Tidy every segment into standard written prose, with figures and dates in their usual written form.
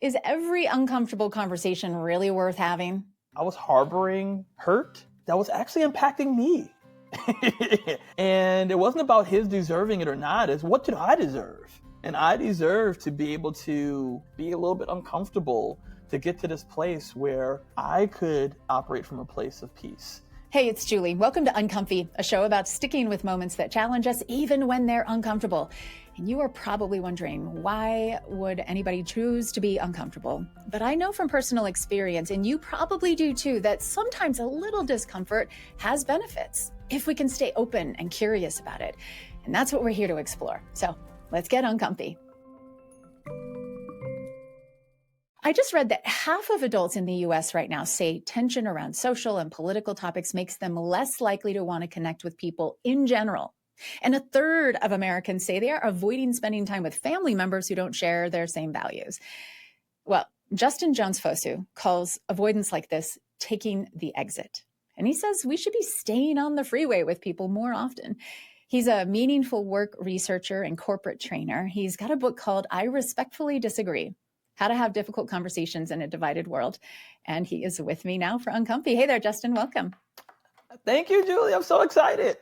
Is every uncomfortable conversation really worth having? I was harboring hurt that was actually impacting me. And it wasn't about his deserving it or not. It's what did I deserve? And I deserve to be able to be a little bit uncomfortable to get to this place where I could operate from a place of peace. Hey, it's Julie. Welcome to Uncomfy, a show about sticking with moments that challenge us even when they're uncomfortable. And you are probably wondering, why would anybody choose to be uncomfortable? But I know from personal experience, and you probably do too, that sometimes a little discomfort has benefits if we can stay open and curious about it. And that's what we're here to explore. So let's get uncomfy. I just read that half of adults in the US right now say tension around social and political topics makes them less likely to want to connect with people in general. And a third of Americans say they are avoiding spending time with family members who don't share their same values. Well, Justin Jones-Fosu calls avoidance like this taking the exit. And he says we should be staying on the freeway with people more often. He's a meaningful work researcher and corporate trainer. He's got a book called I Respectfully Disagree: How to Have Difficult Conversations in a Divided World. And he is with me now for Uncomfy. Hey there, Justin. Welcome. Thank you, Julie. I'm so excited.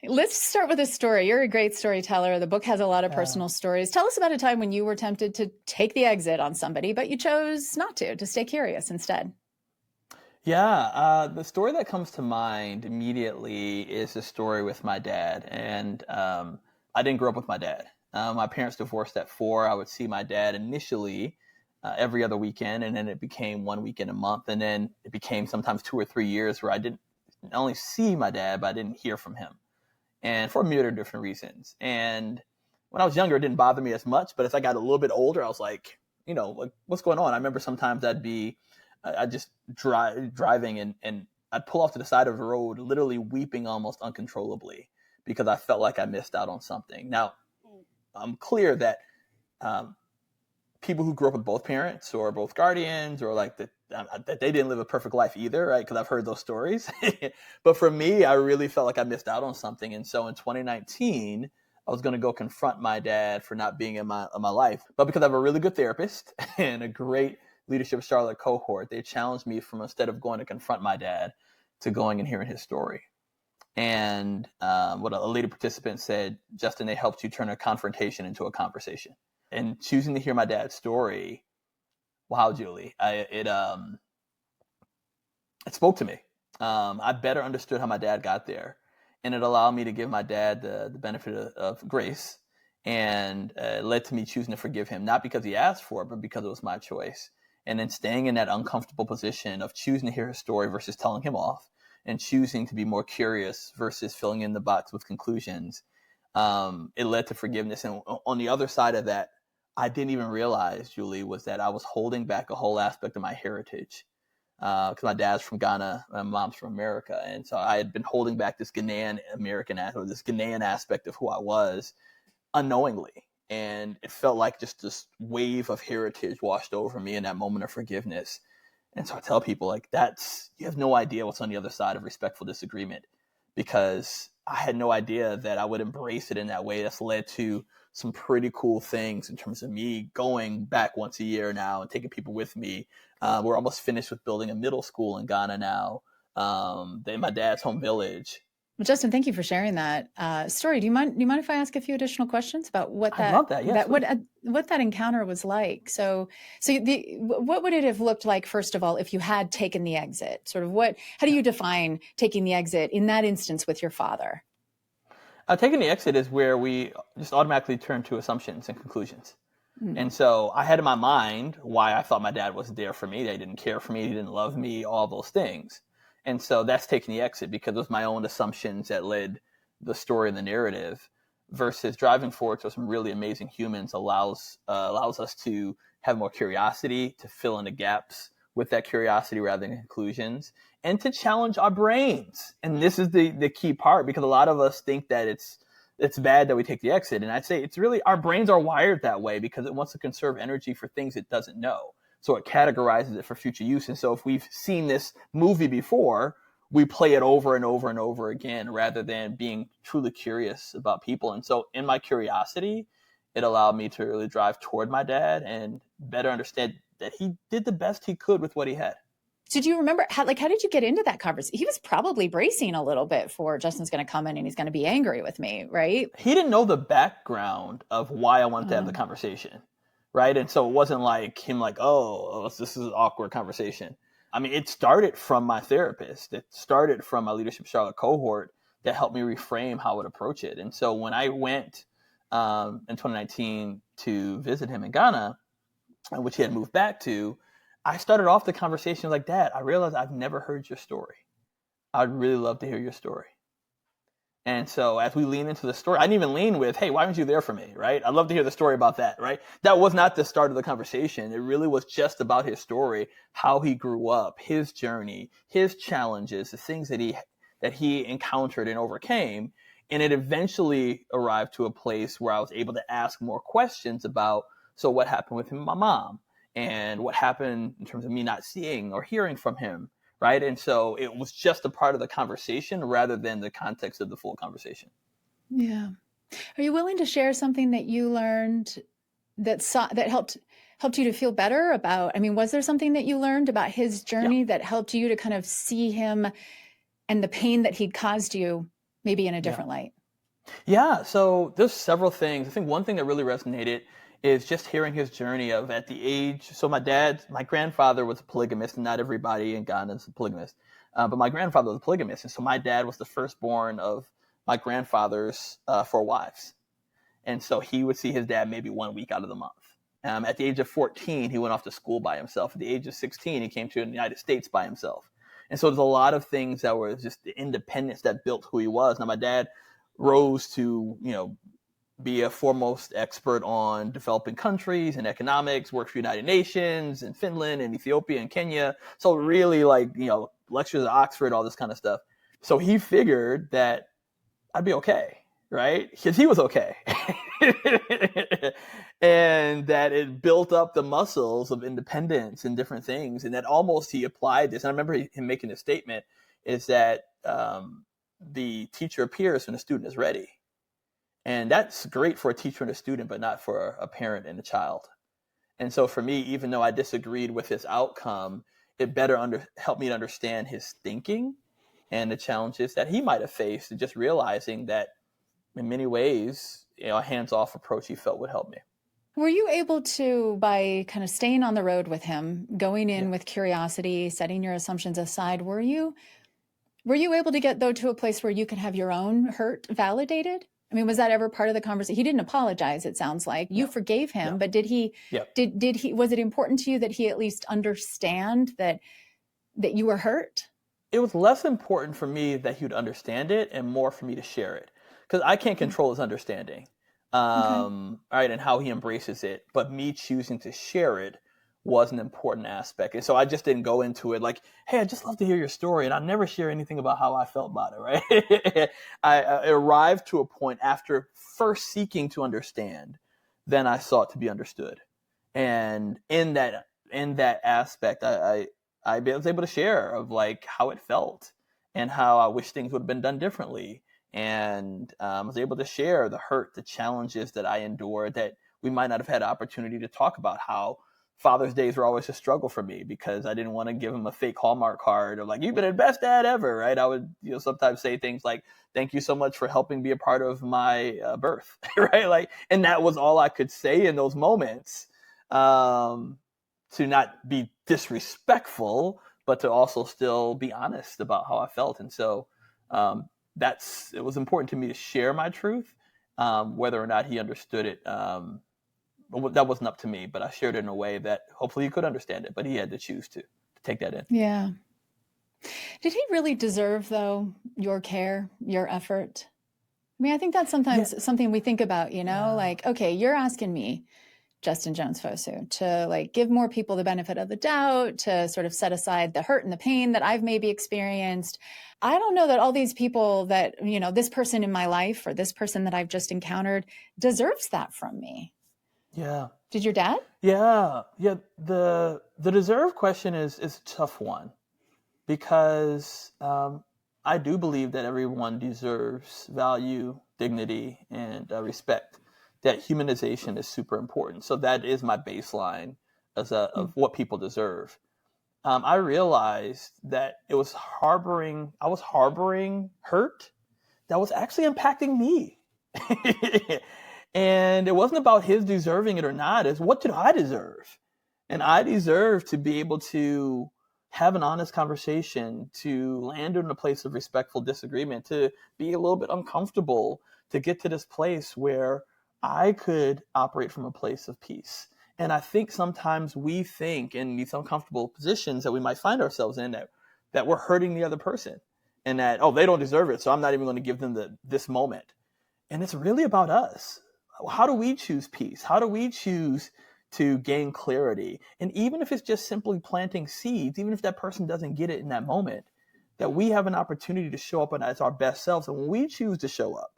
Let's start with a story. You're a great storyteller. The book has a lot of personal stories. Tell us about a time when you were tempted to take the exit on somebody, but you chose not to stay curious instead. Yeah, the story that comes to mind immediately is the story with my dad. And I didn't grow up with my dad. My parents divorced at 4. I would see my dad initially every other weekend, and then it became 1 weekend a month. And then it became sometimes 2 or 3 years where I didn't only see my dad, but I didn't hear from him. And for a myriad of different reasons. And when I was younger, it didn't bother me as much. But as I got a little bit older, I was like, like, what's going on? I remember sometimes I'd just driving and I'd pull off to the side of the road, literally weeping almost uncontrollably because I felt like I missed out on something. Now, I'm clear that people who grew up with both parents or both guardians or like that they didn't live a perfect life either, right? Because I've heard those stories. But for me, I really felt like I missed out on something. And so in 2019, I was going to go confront my dad for not being in my life. But because I have a really good therapist and a great Leadership Charlotte cohort, they challenged me from, instead of going to confront my dad, to going and hearing his story. And what a later participant said, Justin, they helped you turn a confrontation into a conversation. And choosing to hear my dad's story, wow, Julie, it spoke to me. I better understood how my dad got there. And it allowed me to give my dad the benefit of grace, and led to me choosing to forgive him, not because he asked for it, but because it was my choice. And then staying in that uncomfortable position of choosing to hear his story versus telling him off, and choosing to be more curious versus filling in the box with conclusions. It led to forgiveness. And on the other side of that, I didn't even realize, Julie, was that I was holding back a whole aspect of my heritage. Because my dad's from Ghana, my mom's from America. And so I had been holding back this Ghanaian American or this Ghanaian aspect of who I was unknowingly. And it felt like just this wave of heritage washed over me in that moment of forgiveness. And so I tell people, like, you have no idea what's on the other side of respectful disagreement, because I had no idea that I would embrace it in that way. That's led to some pretty cool things in terms of me going back once a year now and taking people with me. We're almost finished with building a middle school in Ghana now, in my dad's home village. Well, Justin, thank you for sharing that story. Do you mind if I ask a few additional questions about what I love that. Yes, what that encounter was like? So what would it have looked like, first of all, if you had taken the exit? Sort of how do you define taking the exit in that instance with your father? Taking the exit is where we just automatically turn to assumptions and conclusions. Mm-hmm. And so I had in my mind why I thought my dad wasn't there for me. They didn't care for me. He didn't love me, all those things. And so that's taking the exit, because it was my own assumptions that led the story and the narrative, versus driving forward to some really amazing humans allows us to have more curiosity, to fill in the gaps with that curiosity rather than conclusions, and to challenge our brains. And this is the key part, because a lot of us think that it's bad that we take the exit. And I'd say it's really, our brains are wired that way because it wants to conserve energy for things it doesn't know. So it categorizes it for future use. And so if we've seen this movie before, we play it over and over and over again rather than being truly curious about people. And so in my curiosity it allowed me to really drive toward my dad and better understand that he did the best he could with what he had. So do you remember how did you get into that conversation? He was probably bracing a little bit for Justin's going to come in and he's going to be angry with me, right? He didn't know the background of why I wanted to have the conversation, right? And so it wasn't like him like, oh, this is an awkward conversation. I mean, it started from my therapist. It started from my Leadership Charlotte cohort that helped me reframe how I would approach it. And so when I went in 2019 to visit him in Ghana, which he had moved back to, I started off the conversation like, Dad, I realized I've never heard your story. I'd really love to hear your story. And so as we lean into the story, I didn't even lean with, hey, why weren't you there for me, right? I'd love to hear the story about that, right? That was not the start of the conversation. It really was just about his story, how he grew up, his journey, his challenges, the things that he encountered and overcame. And it eventually arrived to a place where I was able to ask more questions about, so what happened with him and my mom? And what happened in terms of me not seeing or hearing from him, right? And so it was just a part of the conversation rather than the context of the full conversation. Yeah. Are you willing to share something that you learned that helped you to feel better about? I mean, was there something that you learned about his journey that helped you to kind of see him and the pain that he'd caused you maybe in a different light? Yeah. So there's several things. I think one thing that really resonated is just hearing his journey of at the age. So my grandfather was a polygamist, and not everybody in Ghana is a polygamist. But my grandfather was a polygamist. And so my dad was the firstborn of my grandfather's 4 wives. And so he would see his dad maybe 1 week out of the month. At the age of 14, he went off to school by himself. At the age of 16, he came to the United States by himself. And so there's a lot of things that were just the independence that built who he was. Now, my dad rose to, be a foremost expert on developing countries and economics, worked for United Nations and Finland and Ethiopia and Kenya. So really lectures at Oxford, all this kind of stuff. So he figured that I'd be okay, right? Because he was okay. And that it built up the muscles of independence and different things. And that almost he applied this. And I remember him making a statement is that the teacher appears when the student is ready. And that's great for a teacher and a student, but not for a parent and a child. And so for me, even though I disagreed with his outcome, it better helped me to understand his thinking and the challenges that he might have faced, and just realizing that in many ways, a hands-off approach he felt would help me. Were you able to, by kind of staying on the road with him, going in with curiosity, setting your assumptions aside, were you able to get, though, to a place where you could have your own hurt validated? I mean, was that ever part of the conversation? He didn't apologize, it sounds like. You forgave him, but did he, was it important to you that he at least understand that you were hurt? It was less important for me that he would understand it and more for me to share it. Because I can't control his understanding, right, and how he embraces it. But me choosing to share it was an important aspect. And so I just didn't go into it like, hey, I'd just love to hear your story. And I never share anything about how I felt about it, right? I arrived to a point after first seeking to understand, then I sought to be understood. And in that aspect, I was able to share of like how it felt and how I wish things would have been done differently. And I was able to share the hurt, the challenges that I endured that we might not have had opportunity to talk about. How Father's Days were always a struggle for me because I didn't want to give him a fake Hallmark card of like, you've been the best dad ever, right? I would sometimes say things like, thank you so much for helping be a part of my birth, right? Like, and that was all I could say in those moments, to not be disrespectful, but to also still be honest about how I felt. And so it was important to me to share my truth, whether or not he understood it. That wasn't up to me, but I shared it in a way that hopefully he could understand it, but he had to choose to take that in. Yeah. Did he really deserve, though, your care, your effort? I mean, I think that's sometimes something we think about, like, okay, you're asking me, Justin Jones-Fosu, to like give more people the benefit of the doubt, to sort of set aside the hurt and the pain that I've maybe experienced. I don't know that all these people that, this person in my life or this person that I've just encountered deserves that from me. Yeah. Did your dad? Yeah. The deserve question is a tough one because I do believe that everyone deserves value, dignity, and respect. that humanization is super important. So that is my baseline of what people deserve. I realized that I was harboring hurt that was actually impacting me. And it wasn't about his deserving it or not. It's what did I deserve? And I deserve to be able to have an honest conversation, to land in a place of respectful disagreement, to be a little bit uncomfortable, to get to this place where I could operate from a place of peace. And I think sometimes we think in these uncomfortable positions that we might find ourselves in that we're hurting the other person and that, oh, they don't deserve it, so I'm not even going to give them this moment. And it's really about us. How do we choose peace? How do we choose to gain clarity? And even if it's just simply planting seeds, even if that person doesn't get it in that moment, that we have an opportunity to show up as our best selves. And when we choose to show up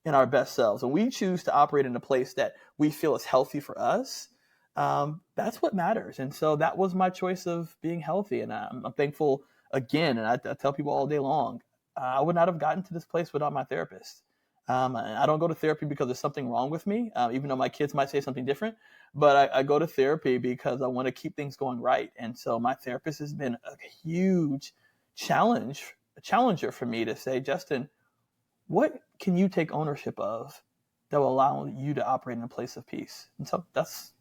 in our best selves, and we choose to operate in a place that we feel is healthy for us, that's what matters. And so that was my choice of being healthy. And I'm thankful again. And I tell people all day long, I would not have gotten to this place without my therapist. I don't go to therapy because there's something wrong with me, even though my kids might say something different. But I go to therapy because I want to keep things going right. And so my therapist has been a huge challenger for me to say, Justin, what can you take ownership of that will allow you to operate in a place of peace? And so that's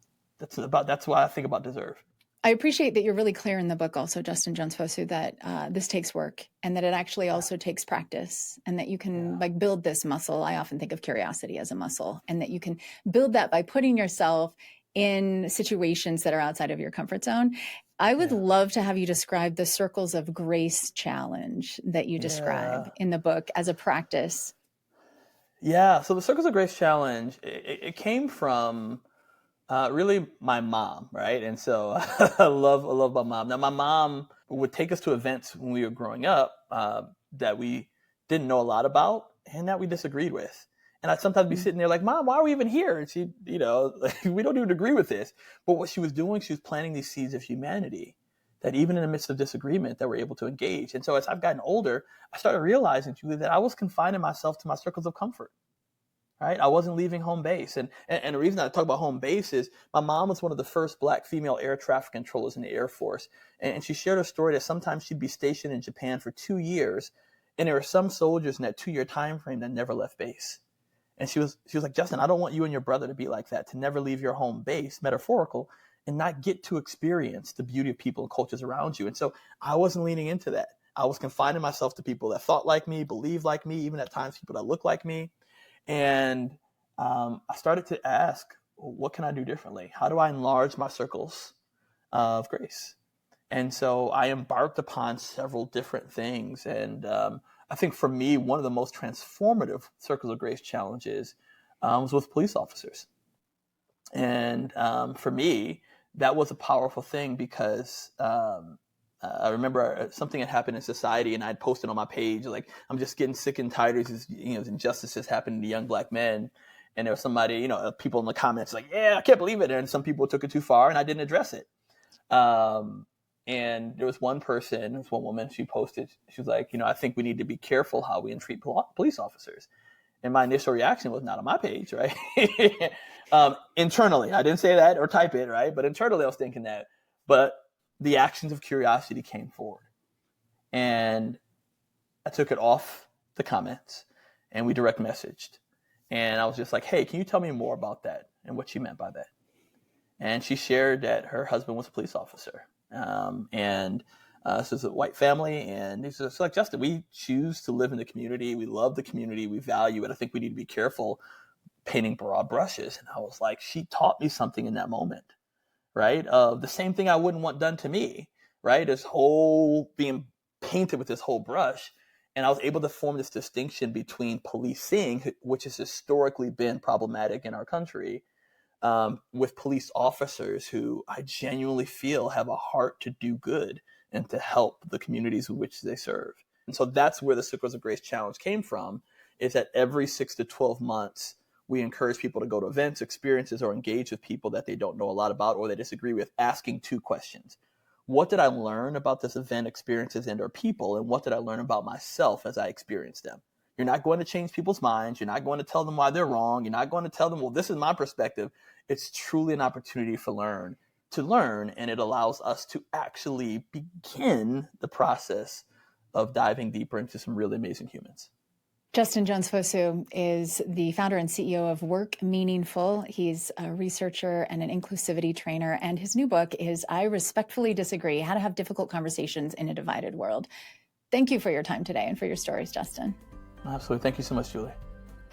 why I think about deserve. I appreciate that you're really clear in the book also, Justin Jones-Fosu, that this takes work and that it actually also takes practice and that you can like build this muscle. I often think of curiosity as a muscle and that you can build that by putting yourself in situations that are outside of your comfort zone. I would love to have you describe the Circles of Grace challenge that you describe in the book as a practice. Yeah. So the Circles of Grace challenge, it came from really my mom, right? And so I love my mom. Now, my mom would take us to events when we were growing up that we didn't know a lot about and that we disagreed with. And I'd sometimes be sitting there like, Mom, why are we even here? And she, we don't even agree with this. But what she was doing, she was planting these seeds of humanity that even in the midst of disagreement that we're able to engage. And so as I've gotten older, I started realizing, Julie, that I was confining myself to my circles of comfort. Right, I wasn't leaving home base, and the reason I talk about home base is my mom was one of the first Black female air traffic controllers in the Air Force, and she shared a story that sometimes she'd be stationed in Japan for 2 years, and there were some soldiers in that 2-year time frame that never left base. And she was like, Justin, I don't want you and your brother to be like that, to never leave your home base, metaphorical, and not get to experience the beauty of people and cultures around you. And so I wasn't leaning into that. I was confining myself to people that thought like me, believed like me, even at times people that look like me. And I started to ask, what can I do differently? How do I enlarge my circles of grace? And so I embarked upon several different things. And I think for me, one of the most transformative Circles of Grace challenges was with police officers. And for me, that was a powerful thing because I remember something had happened in society, and I'd posted on my page, like, I'm just getting sick and tired of these, injustices happening to young Black men. And there was somebody, people in the comments like, yeah, I can't believe it. And some people took it too far, and I didn't address it. And there was one woman, she posted, she was like, I think we need to be careful how we entreat police officers. And my initial reaction was not on my page, right? Internally, I didn't say that or type it, right? But internally, I was thinking that. But the actions of curiosity came forward. And I took it off the comments and we direct messaged. And I was just like, hey, can you tell me more about that and what she meant by that? And she shared that her husband was a police officer. This is a white family. And he's just like, Justin, we choose to live in the community. We love the community. We value it. I think we need to be careful painting broad brushes. And I was like, she taught me something in that moment. Right? Of the same thing I wouldn't want done to me, right? This whole being painted with this whole brush. And I was able to form this distinction between policing, which has historically been problematic in our country, with police officers who I genuinely feel have a heart to do good and to help the communities in which they serve. And so that's where the Circles of Grace challenge came from, is that every 6 to 12 months, we encourage people to go to events, experiences, or engage with people that they don't know a lot about or they disagree with, asking 2 questions. What did I learn about this event, experiences, and or people? And what did I learn about myself as I experienced them? You're not going to change people's minds. You're not going to tell them why they're wrong. You're not going to tell them, well, this is my perspective. It's truly an opportunity to learn, and it allows us to actually begin the process of diving deeper into some really amazing humans. Justin Jones-Fosu is the founder and CEO of Work Meaningful. He's a researcher and an inclusivity trainer, and his new book is I Respectfully Disagree: How to Have Difficult Conversations in a Divided World. Thank you for your time today and for your stories, Justin. Absolutely. Thank you so much, Julie.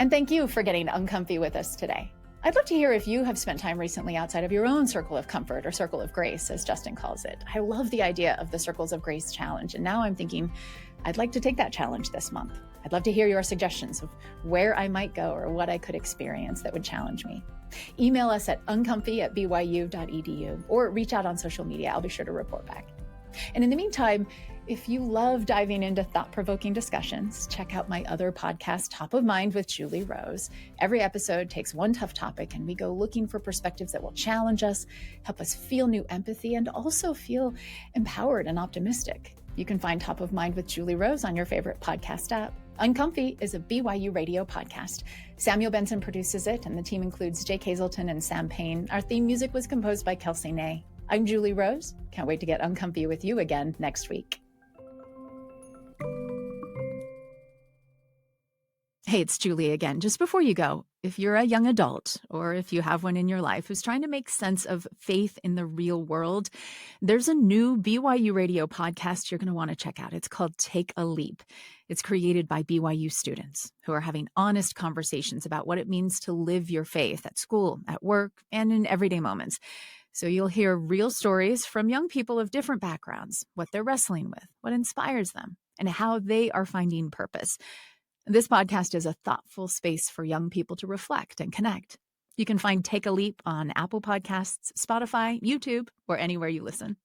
And thank you for getting uncomfy with us today. I'd love to hear if you have spent time recently outside of your own circle of comfort, or circle of grace, as Justin calls it. I love the idea of the Circles of Grace Challenge, and now I'm thinking I'd like to take that challenge this month. I'd love to hear your suggestions of where I might go or what I could experience that would challenge me. Email us at uncomfy@byu.edu or reach out on social media. I'll be sure to report back. And in the meantime, if you love diving into thought-provoking discussions, check out my other podcast, Top of Mind with Julie Rose. Every episode takes one tough topic, and we go looking for perspectives that will challenge us, help us feel new empathy, and also feel empowered and optimistic. You can find Top of Mind with Julie Rose on your favorite podcast app. Uncomfy is a BYUradio podcast. Samuel Benson produces it, and the team includes Jake Hazelton and Sam Payne. Our theme music was composed by Kelsey Ney. I'm Julie Rose. Can't wait to get uncomfy with you again next week. Hey, it's Julie again. Just before you go, if you're a young adult or if you have one in your life who's trying to make sense of faith in the real world, there's a new BYUradio podcast you're going to want to check out. It's called Take a Leap. It's created by BYU students who are having honest conversations about what it means to live your faith at school, at work, and in everyday moments. So you'll hear real stories from young people of different backgrounds, what they're wrestling with, what inspires them, and how they are finding purpose. This podcast is a thoughtful space for young people to reflect and connect. You can find Take a Leap on Apple Podcasts, Spotify, YouTube, or anywhere you listen.